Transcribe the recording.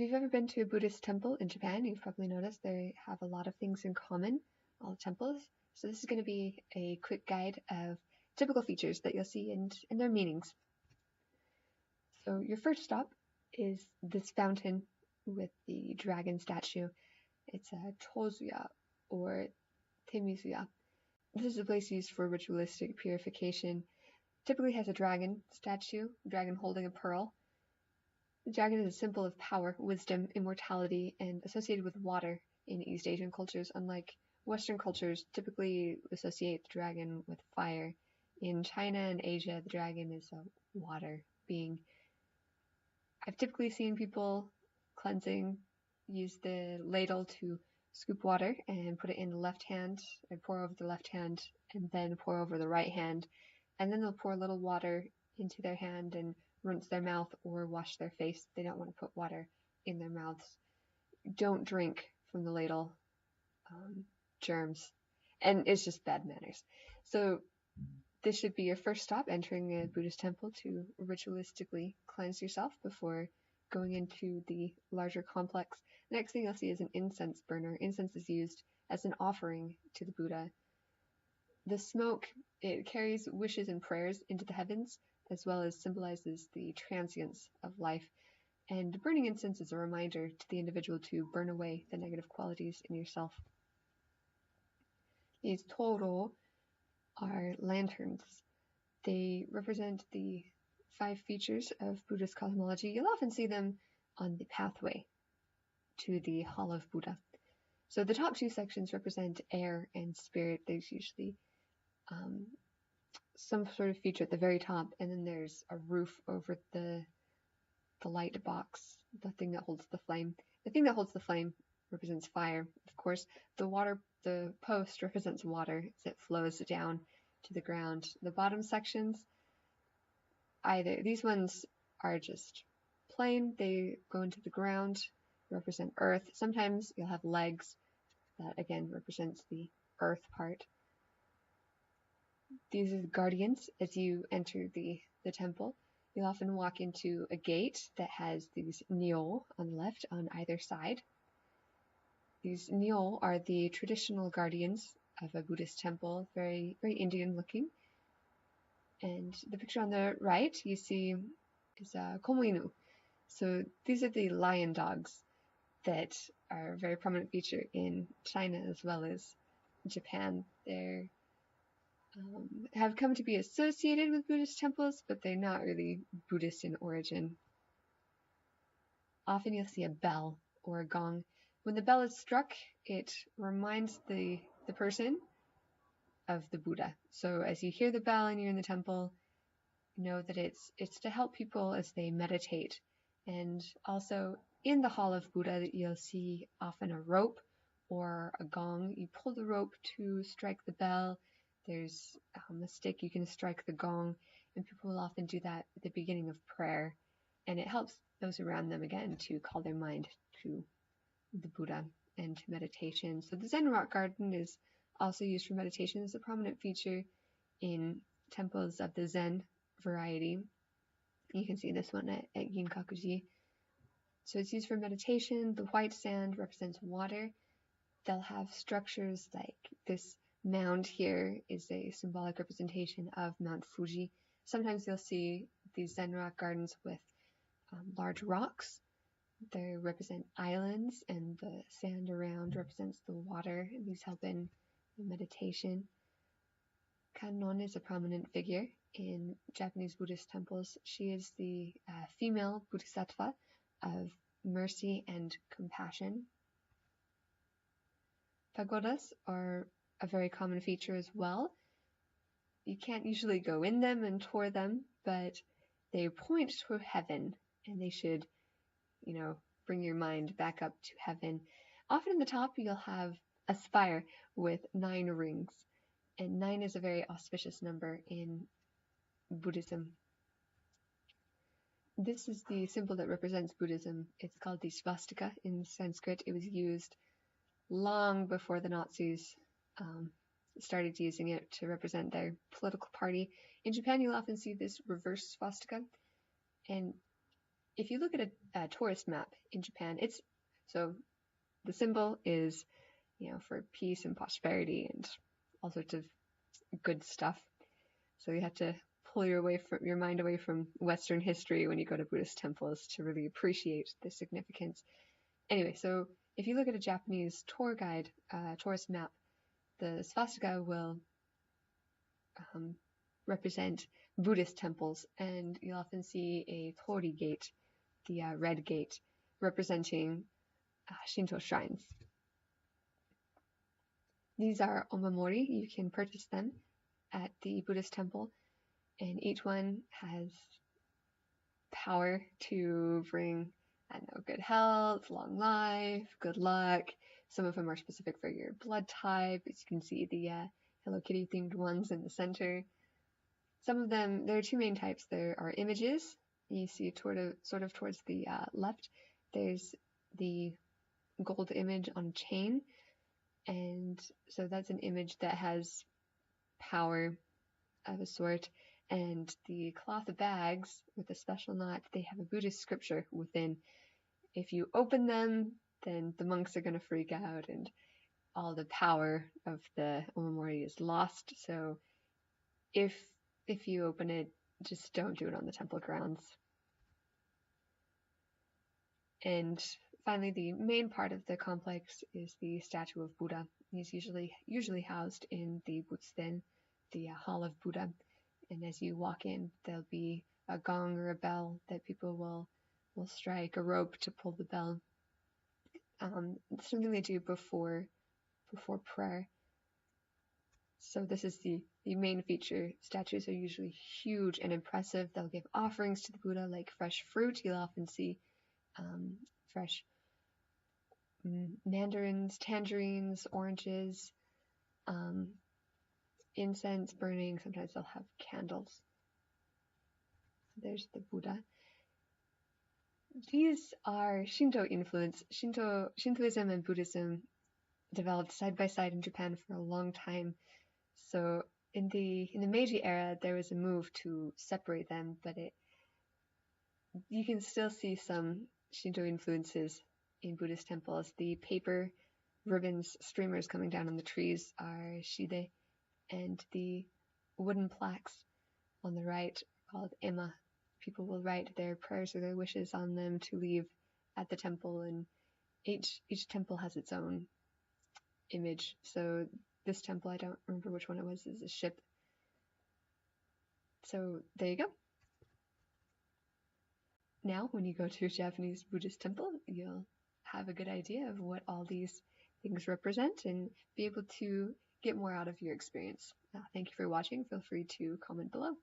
you've ever been to a Buddhist temple in Japan, you've probably noticed they have a lot of things in common, all the temples. So this is going to be a quick guide of typical features that you'll see and their meanings. So your first stop is this fountain with the dragon statue. It's a Tozuya or Temizuya. This is a place used for ritualistic purification. Typically has a dragon statue, a dragon holding a pearl. The dragon is a symbol of power, wisdom, immortality, and associated with water in East Asian cultures, unlike Western cultures typically associate the dragon with fire. In China and Asia, the dragon is a water being. I've typically seen people cleansing use the ladle to scoop water and put it in the left hand and pour over the left hand and then pour over the right hand, and then they'll pour a little water into their hand and rinse their mouth or wash their face. They don't want to put water in their mouths. Don't drink from the ladle. Germs. And it's just bad manners. So this should be your first stop entering a Buddhist temple to ritualistically cleanse yourself before going into the larger complex. The next thing you'll see is an incense burner. Incense is used as an offering to the Buddha. The smoke, it carries wishes and prayers into the heavens, as well as symbolizes the transience of life. And burning incense is a reminder to the individual to burn away the negative qualities in yourself. These toro are lanterns. They represent the 5 features of Buddhist cosmology. You'll often see them on the pathway to the Hall of Buddha. So the top 2 sections represent air and spirit. There's usually some sort of feature at the very top, and then there's a roof over the light box, the thing that holds the flame. The thing that holds the flame represents fire, of course. The post represents water as it flows down to the ground. The bottom sections, these ones are just plain. They go into the ground, represent earth. Sometimes you'll have legs that again represents the earth part. These are the guardians as you enter the temple. You'll often walk into a gate that has these nyo on the left on either side. These nyo are the traditional guardians of a Buddhist temple, very, very Indian looking. And the picture on the right you see is a komoinu. So these are the lion dogs that are a very prominent feature in China as well as Japan. They have come to be associated with Buddhist temples, but they're not really Buddhist in origin. Often you'll see a bell or a gong. When the bell is struck, it reminds the person of the Buddha. So as you hear the bell and you're in the temple, know that it's to help people as they meditate. And also in the Hall of Buddha, you'll see often a rope or a gong. You pull the rope to strike the bell. There's a stick you can strike the gong, and people will often do that at the beginning of prayer. And it helps those around them again to call their mind to the Buddha and to meditation. So the Zen rock garden is also used for meditation. It's a prominent feature in temples of the Zen variety. You can see this one at Ginkakuji. So it's used for meditation. The white sand represents water. They'll have structures like this mound here is a symbolic representation of Mount Fuji. Sometimes you'll see these Zen rock gardens with large rocks. They represent islands, and the sand around represents the water, and these help in meditation. Kannon is a prominent figure in Japanese Buddhist temples. She is the female bodhisattva of mercy and compassion. Pagodas are a very common feature as well. You can't usually go in them and tour them, but they point to heaven, and they should bring your mind back up to heaven. Often in the top you'll have a spire with 9 rings, and 9 is a very auspicious number in Buddhism. This is the symbol that represents Buddhism. It's called the swastika in Sanskrit. It was used long before the Nazis started using it to represent their political party. In Japan you'll often see this reverse swastika, and if you look at a tourist map in Japan, so the symbol is, for peace and prosperity and all sorts of good stuff. So you have to pull your mind away from Western history when you go to Buddhist temples to really appreciate the significance. Anyway, so if you look at a Japanese tour guide, tourist map, the swastika will represent Buddhist temples, and you'll often see a tori gate, the red gate, representing Shinto shrines. These are omamori. You can purchase them at the Buddhist temple, and each one has power to bring, good health, long life, good luck. Some of them are specific for your blood type. As you can see, the Hello Kitty themed ones in the center. Some of them, there are two main types. There are images. You see sort of towards the left, there's the gold image on a chain. And so that's an image that has power of a sort. And the cloth bags with a special knot, they have a Buddhist scripture within. If you open them, then the monks are going to freak out and all the power of the omamori is lost. So if you open it, just don't do it on the temple grounds. And finally, the main part of the complex is the statue of Buddha. He's usually housed in the Butsuden, the Hall of Buddha. And as you walk in, there'll be a gong or a bell that people will strike, a rope to pull the bell. It's something they do before prayer. So this is the main feature. Statues are usually huge and impressive. They'll give offerings to the Buddha, like fresh fruit. You'll often see fresh mandarins, tangerines, oranges, incense burning. Sometimes they'll have candles. There's the Buddha. These are Shinto influence. Shintoism and Buddhism developed side by side in Japan for a long time. So in the Meiji era, there was a move to separate them, but you can still see some Shinto influences in Buddhist temples. The paper ribbons, streamers coming down on the trees are shide, and the wooden plaques on the right are called ema. People will write their prayers or their wishes on them to leave at the temple, and each temple has its own image. So this temple, I don't remember which one it was, is a ship. So there you go. Now, when you go to a Japanese Buddhist temple, you'll have a good idea of what all these things represent and be able to get more out of your experience. Thank you for watching. Feel free to comment below.